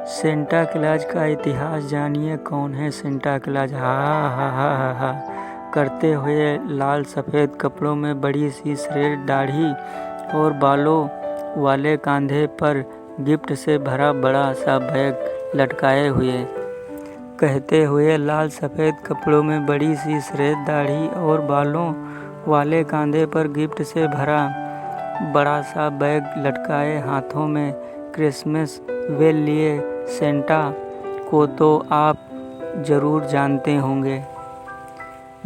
Santa Claus का इतिहास जानिए। कौन है सेंटा क्लॉज? हा हा हा हा हा करते हुए लाल सफ़ेद कपड़ों में बड़ी सी सफ़ेद दाढ़ी और बालों वाले, कंधे पर गिफ्ट से भरा बड़ा सा बैग लटकाए हुए। कहते हुए लाल सफ़ेद कपड़ों में बड़ी सी सफ़ेद दाढ़ी और बालों वाले, कंधे पर गिफ्ट से भरा बड़ा सा बैग लटकाए, हाथों में क्रिसमस बेल लिए सेंटा को तो आप ज़रूर जानते होंगे।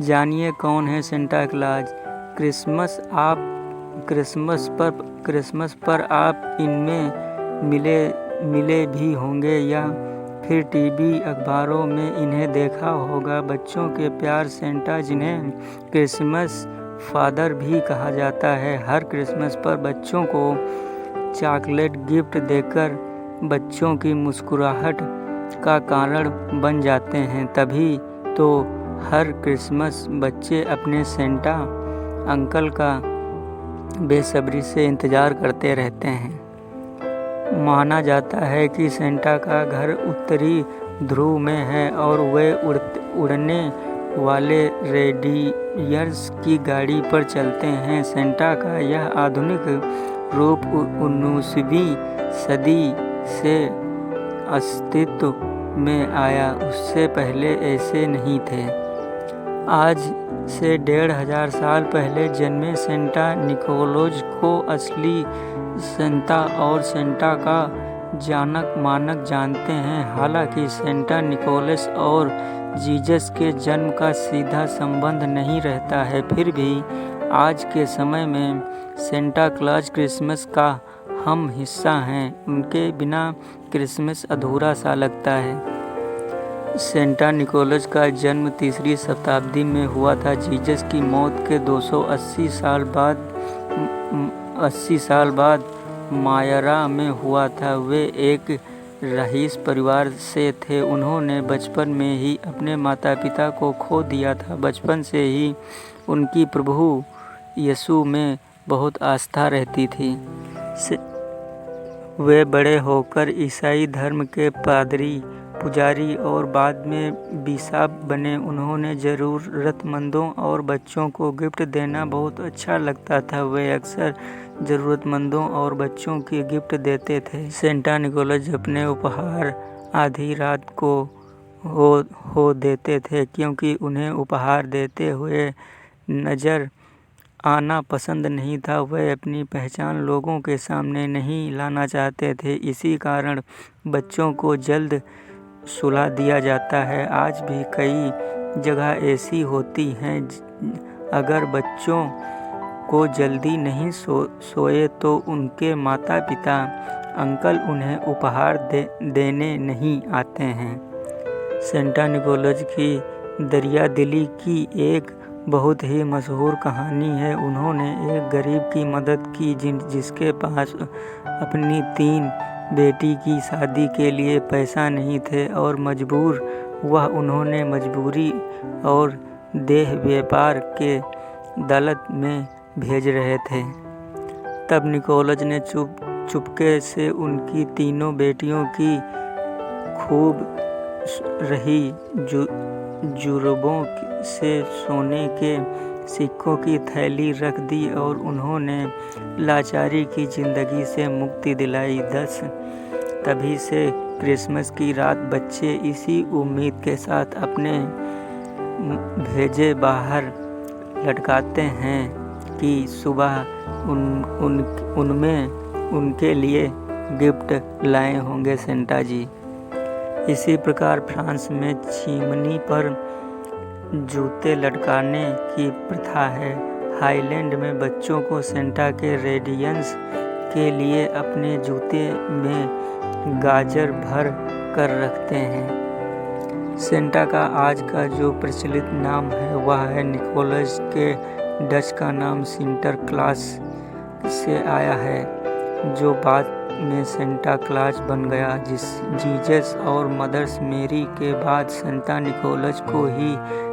जानिए कौन है सेंटा क्लॉज। क्रिसमस पर आप इनमें मिले भी होंगे या फिर टीवी अखबारों में इन्हें देखा होगा। बच्चों के प्यार सेंटा, जिन्हें क्रिसमस फादर भी कहा जाता है, हर क्रिसमस पर बच्चों को चॉकलेट गिफ्ट देकर बच्चों की मुस्कुराहट का कारण बन जाते हैं। तभी तो हर क्रिसमस बच्चे अपने सेंटा अंकल का बेसब्री से इंतज़ार करते रहते हैं। माना जाता है कि सेंटा का घर उत्तरी ध्रुव में है और वे उड़ने वाले रेडियर्स की गाड़ी पर चलते हैं। सेंटा का यह आधुनिक रूप 19वीं सदी से अस्तित्व में आया, उससे पहले ऐसे नहीं थे। आज से 1500 साल पहले जन्मे सेंटा निकोलॉज को असली सेंता और सेंटा का जनक मानक जानते हैं। हालांकि सेंटा निकोलस और जीसस के जन्म का सीधा संबंध नहीं रहता है, फिर भी आज के समय में सेंटा क्लॉज क्रिसमस का हम हिस्सा हैं। उनके बिना क्रिसमस अधूरा सा लगता है। सेंटा निकोलस का जन्म 3री शताब्दी में हुआ था। जीसस की मौत के 280 साल बाद मायरा में हुआ था। वे एक रईस परिवार से थे। उन्होंने बचपन में ही अपने माता पिता को खो दिया था। बचपन से ही उनकी प्रभु यीशु में बहुत आस्था रहती थी। वे बड़े होकर ईसाई धर्म के पादरी, पुजारी और बाद में बिशप बने। उन्हें ज़रूरतमंदों और बच्चों को गिफ्ट देना बहुत अच्छा लगता था। वे अक्सर ज़रूरतमंदों और बच्चों की गिफ्ट देते थे। सेंटा निकोलस अपने उपहार आधी रात को हो देते थे, क्योंकि उन्हें उपहार देते हुए नज़र आना पसंद नहीं था। वे अपनी पहचान लोगों के सामने नहीं लाना चाहते थे, इसी कारण बच्चों को जल्द सुला दिया जाता है। आज भी कई जगह ऐसी होती हैं। अगर बच्चों को जल्दी नहीं सोए तो उनके माता पिता अंकल उन्हें उपहार देने नहीं आते हैं। सेंटा निकोलस की दरियादिली की एक बहुत ही मशहूर कहानी है। उन्होंने एक गरीब की मदद की जिसके पास अपनी 3 बेटी की शादी के लिए पैसा नहीं थे और मजबूर वह उन्होंने मजबूरी और देह व्यापार के दलत में भेज रहे थे। तब निकोलस ने चुपके से उनकी 3 बेटियों की खूब रही जुरबों से सोने के सिक्कों की थैली रख दी और उन्होंने लाचारी की जिंदगी से मुक्ति दिलाई। तभी से क्रिसमस की रात बच्चे इसी उम्मीद के साथ अपने भेजे बाहर लटकाते हैं कि सुबह उनमें उनके लिए गिफ्ट लाए होंगे सेंटा जी। इसी प्रकार फ्रांस में चिमनी पर जूते लटकाने की प्रथा है। हाईलैंड में बच्चों को सेंटा के रेडियंस के लिए अपने जूते में गाजर भर कर रखते हैं। सेंटा का आज का जो प्रचलित नाम है वह है निकोलस। के डच का नाम सिंटरक्लास से आया है, जो बाद में सेंटा क्लॉज बन गया। जीसस और मदर्स मेरी के बाद सेंटा निकोलस को ही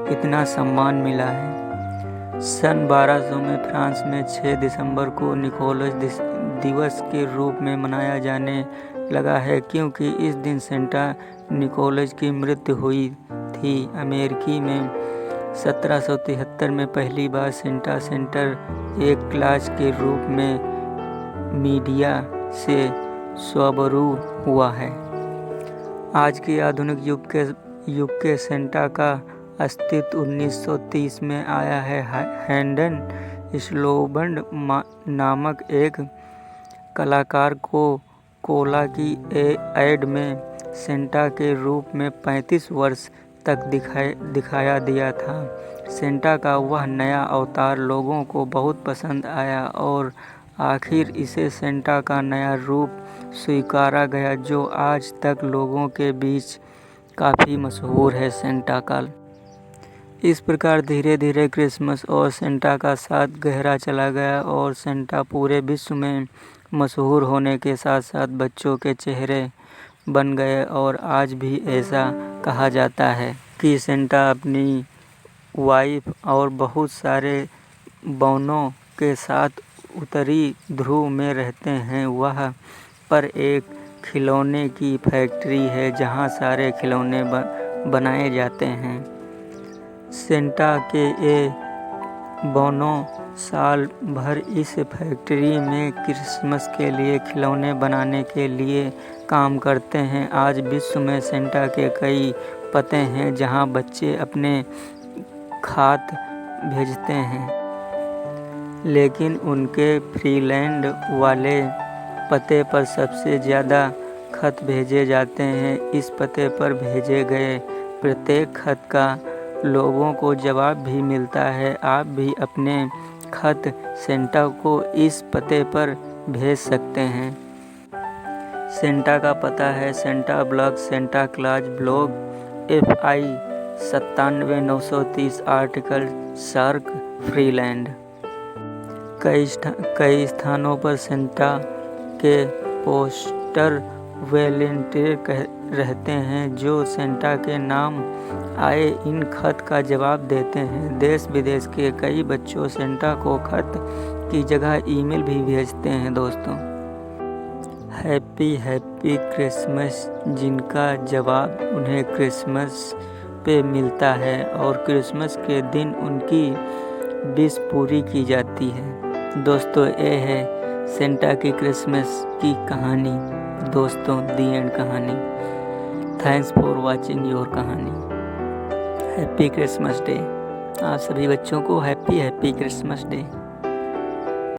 इतना सम्मान मिला है। सन 1200 में फ्रांस में 6 दिसंबर को निकोलस दिवस के रूप में मनाया जाने लगा है, क्योंकि इस दिन सेंटा निकोलस की मृत्यु हुई थी। अमेरिकी में 1773 में पहली बार सेंटा एक क्लास के रूप में मीडिया से शुरू हुआ है। आज के आधुनिक युग के सेंटा का अस्तित्व 1930 में आया है। हैंडन स्लोबंड नामक एक कलाकार को कोला की एड में सेंटा के रूप में 35 वर्ष तक दिखाया दिया था। सेंटा का वह नया अवतार लोगों को बहुत पसंद आया और आखिर इसे सेंटा का नया रूप स्वीकारा गया, जो आज तक लोगों के बीच काफ़ी मशहूर है। सेंटा का इस प्रकार धीरे धीरे क्रिसमस और सेंटा का साथ गहरा चला गया और सेंटा पूरे विश्व में मशहूर होने के साथ साथ बच्चों के चेहरे बन गए। और आज भी ऐसा कहा जाता है कि सेंटा अपनी वाइफ और बहुत सारे बौनों के साथ उत्तरी ध्रुव में रहते हैं। वह पर एक खिलौने की फैक्ट्री है जहां सारे खिलौने बनाए जाते हैं। सेंटा के ये बौनों साल भर इस फैक्ट्री में क्रिसमस के लिए खिलौने बनाने के लिए काम करते हैं। आज विश्व में सेंटा के कई पते हैं जहां बच्चे अपने खत भेजते हैं, लेकिन उनके फ्रीलैंड वाले पते पर सबसे ज़्यादा खत भेजे जाते हैं। इस पते पर भेजे गए प्रत्येक खत का लोगों को जवाब भी मिलता है। आप भी अपने खत सेंटा को इस पते पर भेज सकते हैं। सेंटा का पता है Santa blog, Santa Claus blog, FI 97 930 article, shark, Freeland. कई स्थानों पर सेंटा के पोस्टर वॉलंटियर रहते हैं जो सेंटा के नाम आए इन खत का जवाब देते हैं। देश विदेश के कई बच्चों सेंटा को खत की जगह ईमेल भी भेजते हैं। दोस्तों, हैप्पी क्रिसमस, जिनका जवाब उन्हें क्रिसमस पे मिलता है और क्रिसमस के दिन उनकी विश पूरी की जाती है। दोस्तों, ये है सेंटा की क्रिसमस की कहानी। दोस्तों, दी एंड कहानी। थैंक्स फॉर वॉचिंग योर कहानी। Happy Christmas day. आप सभी बच्चों को हैप्पी क्रिसमस डे।